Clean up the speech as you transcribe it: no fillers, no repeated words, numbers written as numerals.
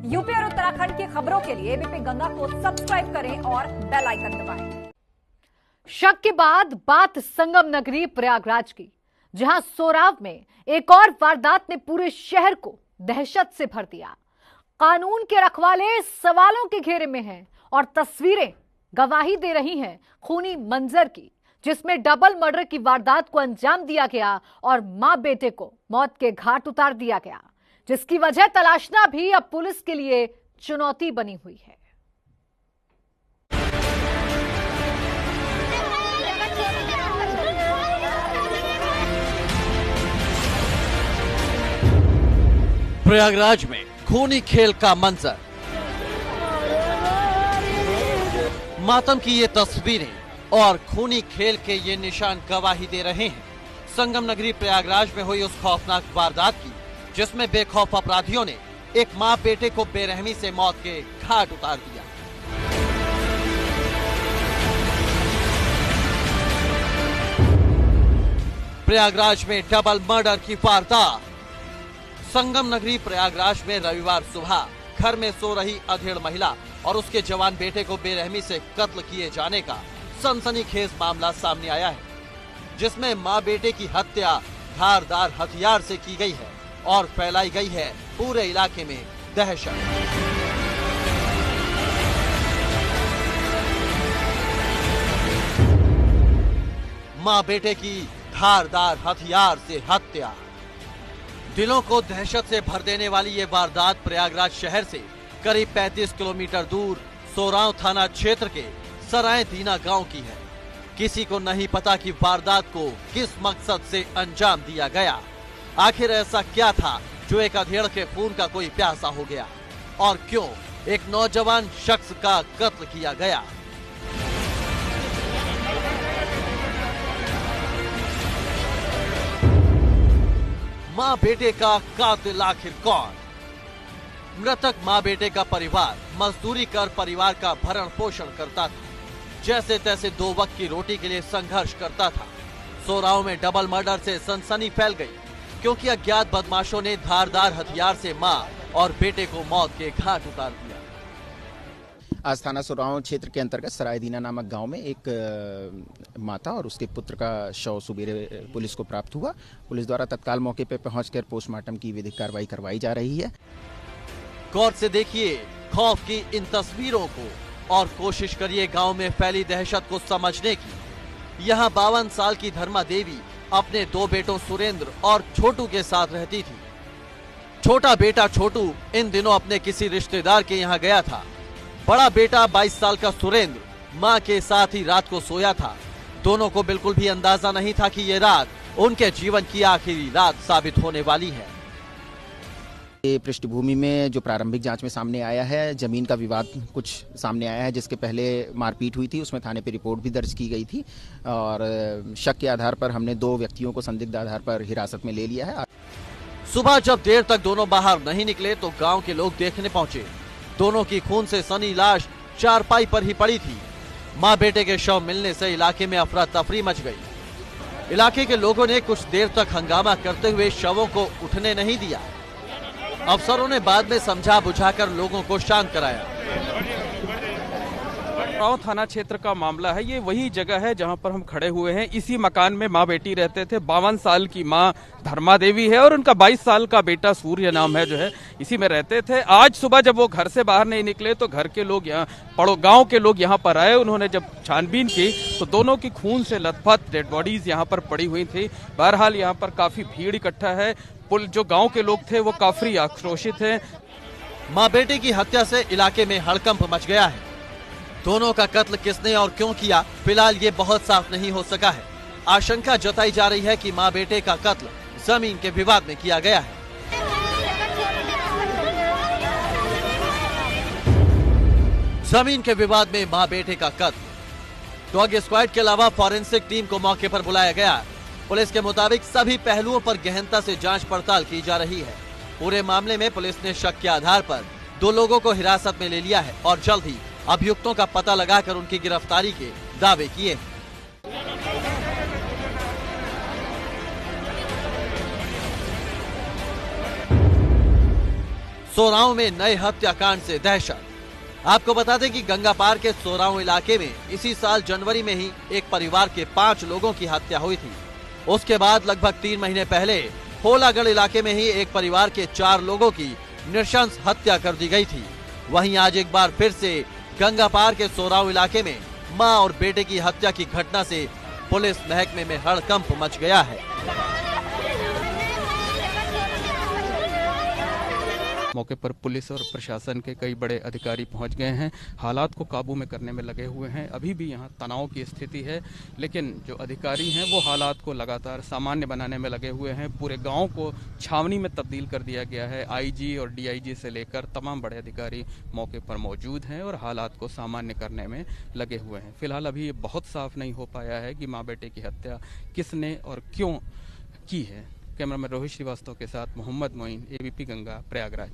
UP और उत्तराखंड की खबरों के लिए एबीपी गंगा को सब्सक्राइब करें और बेल आइकन दबाएं। शक के बाद बात संगम नगरी प्रयागराज की, जहां सोराव में एक और वारदात ने पूरे शहर को दहशत से भर दिया। कानून के रखवाले सवालों के घेरे में हैं और तस्वीरें गवाही दे रही हैं खूनी मंजर की, जिसमें डबल मर्डर की वारदात को अंजाम दिया गया और मां बेटे को मौत के घाट उतार दिया गया, जिसकी वजह तलाशना भी अब पुलिस के लिए चुनौती बनी हुई है। प्रयागराज में खूनी खेल का मंजर, मातम की ये तस्वीरें और खूनी खेल के ये निशान गवाही दे रहे हैं संगम नगरी प्रयागराज में हुई उस खौफनाक वारदात की, जिसमें बेखौफ अपराधियों ने एक मां बेटे को बेरहमी से मौत के घाट उतार दिया। प्रयागराज में डबल मर्डर की वारदात। संगम नगरी प्रयागराज में रविवार सुबह घर में सो रही अधेड़ महिला और उसके जवान बेटे को बेरहमी से कत्ल किए जाने का सनसनीखेज मामला सामने आया है, जिसमें मां बेटे की हत्या धारदार हथियार से की गई है और फैलाई गई है पूरे इलाके में दहशत। मां बेटे की धारदार हथियार से हत्या। दिलों को दहशत से भर देने वाली ये वारदात प्रयागराज शहर से करीब 35 किलोमीटर दूर सोराव थाना क्षेत्र के सराय दीना गांव की है। किसी को नहीं पता कि वारदात को किस मकसद से अंजाम दिया गया। आखिर ऐसा क्या था जो एक अधेड़ के खून का कोई प्यासा हो गया, और क्यों एक नौजवान शख्स का कत्ल किया गया। मां बेटे का कातिल आखिर कौन? मृतक मां बेटे का परिवार मजदूरी कर परिवार का भरण पोषण करता था, जैसे तैसे दो वक्त की रोटी के लिए संघर्ष करता था। सोराव में डबल मर्डर से सनसनी फैल गई, क्योंकि अज्ञात बदमाशों ने धारदार हथियार से मां और बेटे को मौत के घाट उतार दिया। आज थाना सोराव क्षेत्र के अंतर्गत सरायदीना नामक गांव में एक माता और उसके पुत्र का शव सुबेरे पुलिस को प्राप्त हुआ। पुलिस द्वारा तत्काल मौके पर पहुंचकर पोस्टमार्टम की विधिक कार्रवाई करवाई जा रही है। गौर से देखिए खौफ की इन तस्वीरों को और कोशिश करिए गांव में फैली दहशत को समझने की। यहाँ 52 साल की धर्मा देवी अपने दो बेटों सुरेंद्र और छोटू के साथ रहती थी। छोटा बेटा छोटू इन दिनों अपने किसी रिश्तेदार के यहाँ गया था। बड़ा बेटा 22 साल का सुरेंद्र मां के साथ ही रात को सोया था। दोनों को बिल्कुल भी अंदाजा नहीं था कि ये रात उनके जीवन की आखिरी रात साबित होने वाली है। पृष्ठभूमि में जो प्रारंभिक जांच में सामने आया है, जमीन का विवाद कुछ सामने आया है, जिसके पहले मारपीट हुई थी। उसमें थाने पे रिपोर्ट भी दर्ज की गई थी और शक के आधार पर हमने दो व्यक्तियों को संदिग्ध आधार पर हिरासत में ले लिया है। सुबह जब देर तक दोनों बाहर नहीं निकले तो गांव के लोग देखने पहुंचे। दोनों की खून से सनी लाश चारपाई पर ही पड़ी थी। मां बेटे के शव मिलने से इलाके में अफरा तफरी मच गई। इलाके के लोगों ने कुछ देर तक हंगामा करते हुए शवों को उठने नहीं दिया। अफसरों ने बाद में समझा बुझाकर लोगों को शांत कराया। सोराव थाना क्षेत्र का मामला है। ये वही जगह है जहां पर हम खड़े हुए हैं। इसी मकान में मां बेटी रहते थे। 52 साल की मां धर्मा देवी है और उनका 22 साल का बेटा सूर्य नाम है, जो है इसी में रहते थे। आज सुबह जब वो घर से बाहर नहीं निकले तो घर के लोग यहाँ गांव के लोग यहाँ पर आए। उन्होंने जब छानबीन की तो दोनों की खून से लथपथ डेड बॉडीज यहाँ पर पड़ी हुई थी। बहरहाल यहाँ पर काफी भीड़ इकट्ठा है। जो गांव के लोग थे वो काफी आक्रोशित हैं। मां बेटे की हत्या से इलाके में हड़कंप मच गया है। दोनों का कत्ल किसने और क्यों किया, फिलहाल ये बहुत साफ नहीं हो सका है। आशंका जताई जा रही है कि मां बेटे का कत्ल जमीन के विवाद में किया गया है। जमीन के विवाद में मां बेटे का कत्ल। डॉग स्क्वाड के अलावा फॉरेंसिक टीम को मौके पर बुलाया गया। पुलिस के मुताबिक सभी पहलुओं पर गहनता से जांच पड़ताल की जा रही है। पूरे मामले में पुलिस ने शक के आधार पर दो लोगों को हिरासत में ले लिया है और जल्द ही अभियुक्तों का पता लगाकर उनकी गिरफ्तारी के दावे किए। सोराव में नए हत्याकांड से दहशत। आपको बता दें कि गंगा पार के सोराव इलाके में इसी साल जनवरी में ही एक परिवार के 5 लोगों की हत्या हुई थी। उसके बाद लगभग 3 महीने पहले होलागढ़ इलाके में ही एक परिवार के 4 लोगों की नृशंस हत्या कर दी गई थी। वहीं आज एक बार फिर से गंगा पार के सोराव इलाके में मां और बेटे की हत्या की घटना से पुलिस महकमे में हड़कंप मच गया है। मौके पर पुलिस और प्रशासन के कई बड़े अधिकारी पहुंच गए हैं, हालात को काबू में करने में लगे हुए हैं। अभी भी यहां तनाव की स्थिति है, लेकिन जो अधिकारी हैं वो हालात को लगातार सामान्य बनाने में लगे हुए हैं। पूरे गांव को छावनी में तब्दील कर दिया गया है। आईजी और डीआईजी से लेकर तमाम बड़े अधिकारी मौके पर मौजूद हैं और हालात को सामान्य करने में लगे हुए हैं। फिलहाल अभी ये बहुत साफ नहीं हो पाया है कि माँ बेटे की हत्या किसने और क्यों की है। कैमरामैन रोहित श्रीवास्तव के साथ मोहम्मद मोइन, एबीपी गंगा, प्रयागराज।